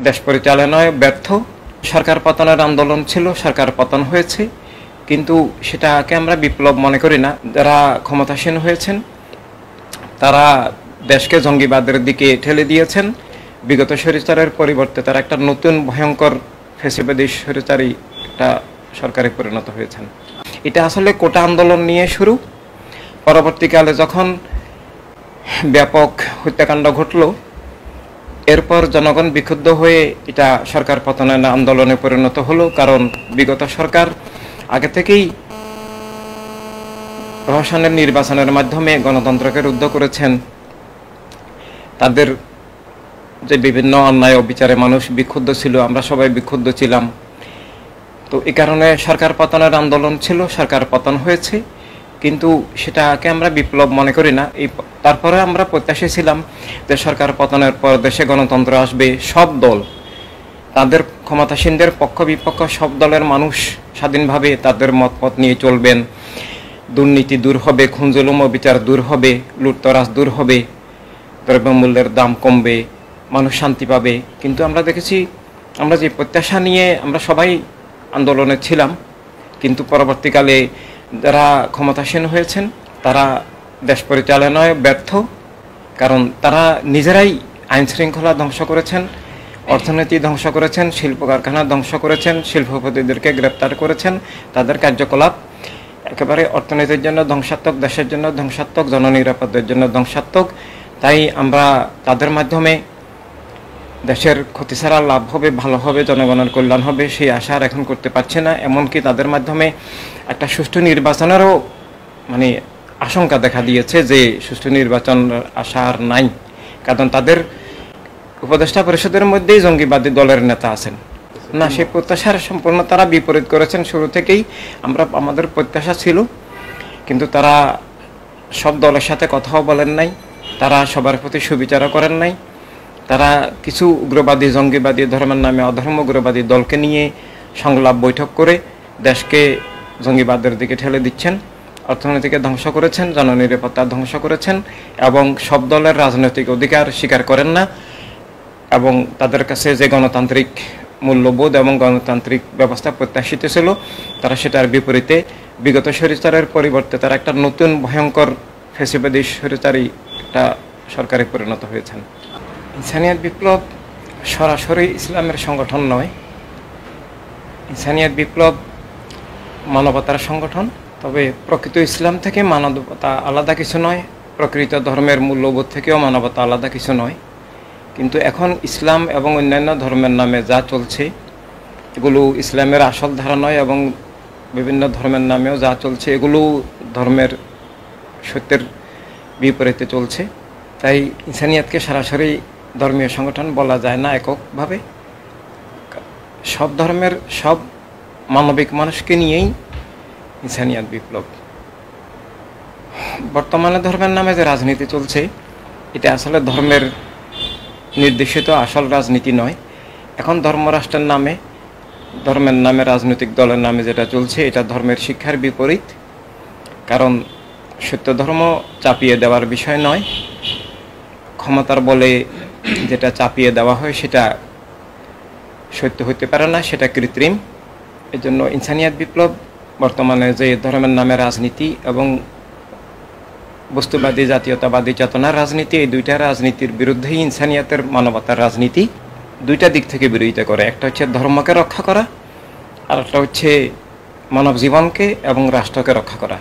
দেশ পরিচালনায় ব্যর্থ। সরকার পতনের আন্দোলন ছিল, সরকার পতন হয়েছে, কিন্তু সেটাকে আমরা বিপ্লব মনে করি না। যারা ক্ষমতাসীন হয়েছেন তারা দেশকে জঙ্গিবাদের দিকে ঠেলে দিয়েছেন। বিগত স্বৈরাচারের পরিবর্তে তারা একটা নতুন ভয়ঙ্কর ফ্যাসিবাদী স্বৈরাচারী একটা সরকারে পরিণত হয়েছেন। এটা আসলে কোটা আন্দোলন নিয়ে শুরু। পরবর্তীকালে যখন ব্যাপক হত্যাকাণ্ড ঘটল, এরপর জনগণ বিক্ষুব্ধ হয়ে এটা সরকার পতনের আন্দোলনে পরিণত হলো। কারণ বিগত সরকার আগে থেকেই প্রশাসনের নির্বাচনের মাধ্যমে গণতন্ত্রকে রুদ্ধ করেছেন। তাদের যে বিভিন্ন অন্যায় অবিচারে মানুষ বিক্ষুব্ধ ছিল, আমরা সবাই বিক্ষুব্ধ ছিলাম। তো এই কারণে সরকার পতনের আন্দোলন ছিল, সরকার পতন হয়েছে, কিন্তু সেটাকে আমরা বিপ্লব মনে করি না। তারপরে আমরা প্রত্যাশী ছিলাম যে সরকার পতনের পর দেশে গণতন্ত্র আসবে। সব দল, তাদের ক্ষমতাসীনদের পক্ষ বিপক্ষ সব দলের মানুষ স্বাধীনভাবে তাদের মতপথ নিয়ে চলবেন। দুর্নীতি দূর হবে, খুন-জুলুম বিচার দূর হবে, লুটতরাজ দূর হবে, দ্রব্যমূল্যের দাম কমবে, মানুষ শান্তি পাবে। কিন্তু আমরা দেখেছি, আমরা যে প্রত্যাশা নিয়ে আমরা সবাই আন্দোলনে ছিলাম, কিন্তু পরবর্তীকালে যারা ক্ষমতাসীন হয়েছেন তারা দেশ পরিচালনায় ব্যর্থ। কারণ তারা নিজেরাই আইন শৃঙ্খলা ধ্বংস করেছেন, অর্থনীতি ধ্বংস করেছেন, শিল্প কারখানা ধ্বংস করেছেন, শিল্পপতিদেরকে গ্রেপ্তার করেছেন। তাদের কার্যকলাপ একেবারে অর্থনীতির জন্য ধ্বংসাত্মক, দেশের জন্য ধ্বংসাত্মক, জননিরাপত্তার জন্য ধ্বংসাত্মক। তাই আমরা তাদের মাধ্যমে দেশের ক্ষতি ছাড়া লাভ হবে, ভালো হবে, জনগণের কল্যাণ হবে, সেই আশা আর এখন করতে পারছে না। এমনকি তাদের মাধ্যমে একটা সুষ্ঠু নির্বাচনেরও আশঙ্কা দেখা দিয়েছে যে সুষ্ঠু নির্বাচন আশা আর নাই। কারণ তাদের উপদেষ্টা পরিষদের মধ্যেই জঙ্গিবাদী দলের নেতা আছেন না, সেই প্রত্যাশার সম্পূর্ণ তারা বিপরীত করেছেন। শুরু থেকেই আমাদের প্রত্যাশা ছিল, কিন্তু তারা সব দলের সাথে কথাও বলেন নাই, তারা সবার প্রতি সুবিচারও করেন নাই। তারা কিছু উগ্রবাদী, জঙ্গিবাদী, ধর্মের নামে অধর্ম উগ্রবাদী দলকে নিয়ে সংলাপ বৈঠক করে দেশকে জঙ্গিবাদের দিকে ঠেলে দিচ্ছেন, অর্থনীতিকে ধ্বংস করেছেন, জননিরাপত্তা ধ্বংস করেছেন, এবং সব দলের রাজনৈতিক অধিকার স্বীকার করেন না। এবং তাদের কাছে যে গণতান্ত্রিক মূল্যবোধ এবং গণতান্ত্রিক ব্যবস্থা প্রত্যাশিত ছিল, তারা সেটার বিপরীতে বিগত স্বৈরাচারের পরিবর্তে তারা একটা নতুন ভয়ঙ্কর ফ্যাসিবাদী স্বৈরাচারী একটা সরকারে পরিণত হয়েছেন। ইনসানিয়াত বিপ্লব সরাসরি ইসলামের সংগঠন নয়। ইনসানিয়াত বিপ্লব মানবতার সংগঠন। তবে প্রকৃত ইসলাম থেকে মানবতা আলাদা কিছু নয়, প্রকৃত ধর্মের মূল্যবোধ থেকেও মানবতা আলাদা কিছু নয়। কিন্তু এখন ইসলাম এবং অন্যান্য ধর্মের নামে যা চলছে, এগুলো ইসলামের আসল ধারা নয়, এবং বিভিন্ন ধর্মের নামেও যা চলছে এগুলো ধর্মের সত্যের বিপরীতে চলছে। তাই ইনসানিয়াতকে সরাসরি ধর্মীয় সংগঠন বলা যায় না এককভাবে। সব ধর্মের সব মানবিক মানুষকে নিয়েই ইনসানিয়াত বিপ্লব। বর্তমানে ধর্মের নামে যে রাজনীতি চলছে, এটা আসলে ধর্মের নির্দেশিত আসল রাজনীতি নয়। এখন ধর্মরাষ্ট্রের নামে, ধর্মের নামে, রাজনৈতিক দলের নামে যেটা চলছে, এটা ধর্মের শিক্ষার বিপরীত। কারণ সত্য ধর্ম চাপিয়ে দেওয়ার বিষয় নয়। ক্ষমতার বলে যেটা চাপিয়ে দেওয়া হয় সেটা সত্য হতে পারে না, সেটা কৃত্রিম। এজন্য ইনসানিয়াত বিপ্লব বর্তমানে যে ধর্মের নামে রাজনীতি এবং বস্তুবাদী জাতীয়তাবাদী চেতনার রাজনীতি, এই দুইটা রাজনীতির বিরুদ্ধেই ইনসানিয়াতের মানবতার রাজনীতি। দুইটা দিক থেকে বিরোধিতা করে। একটা হচ্ছে ধর্মকে রক্ষা করা, আর একটা হচ্ছে মানব জীবনকে এবং রাষ্ট্রকে রক্ষা করা।